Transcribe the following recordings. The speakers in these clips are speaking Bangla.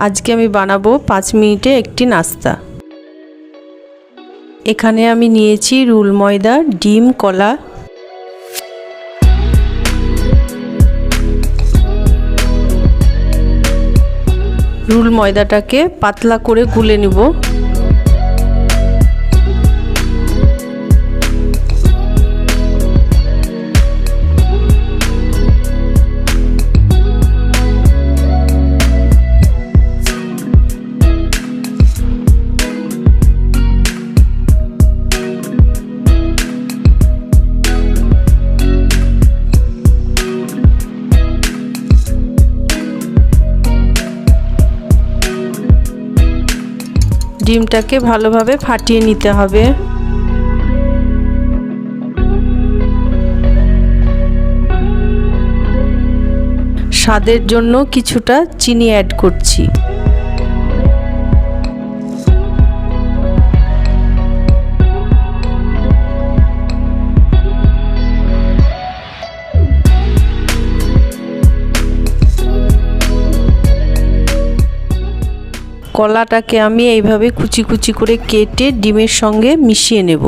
আজকে আমি বানাবো 5 মিনিটে একটি নাস্তা। এখানে আমি নিয়েছি রুল ময়দা, ডিম, কলা। রুল ময়দাটাকে পাতলা করে গুলে নেব। ডিমটাকে ভালোভাবে ফাটিয়ে নিতে হবে। স্বাদের জন্য কিছুটা চিনি অ্যাড করছি। কলাটাকে আমি এইভাবে কুচি কুচি করে কেটে ডিমের সঙ্গে মিশিয়ে নেব।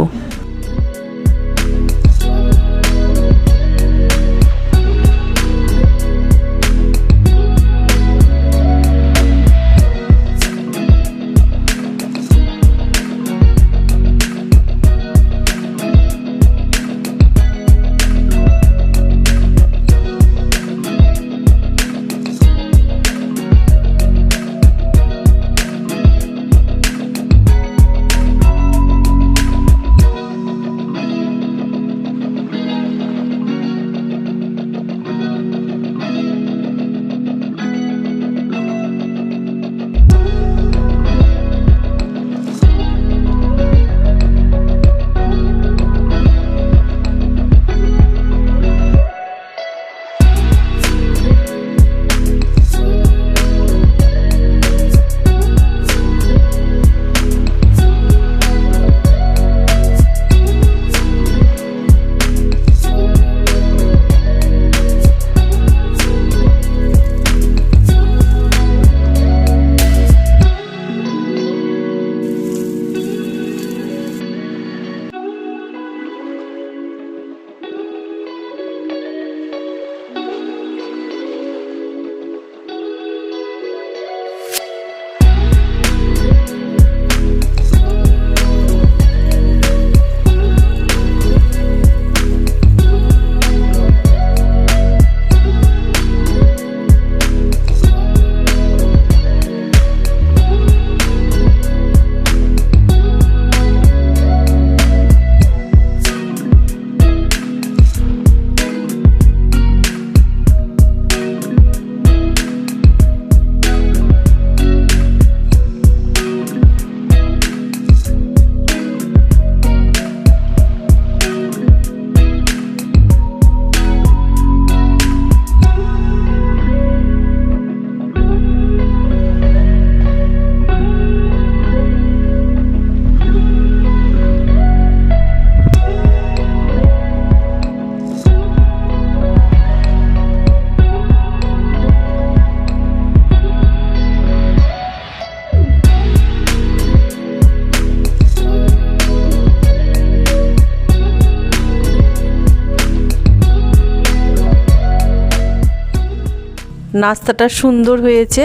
নাস্তাটা সুন্দর হয়েছে,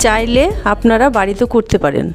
চাইলে আপনারা বাড়িতে করতে পারেন।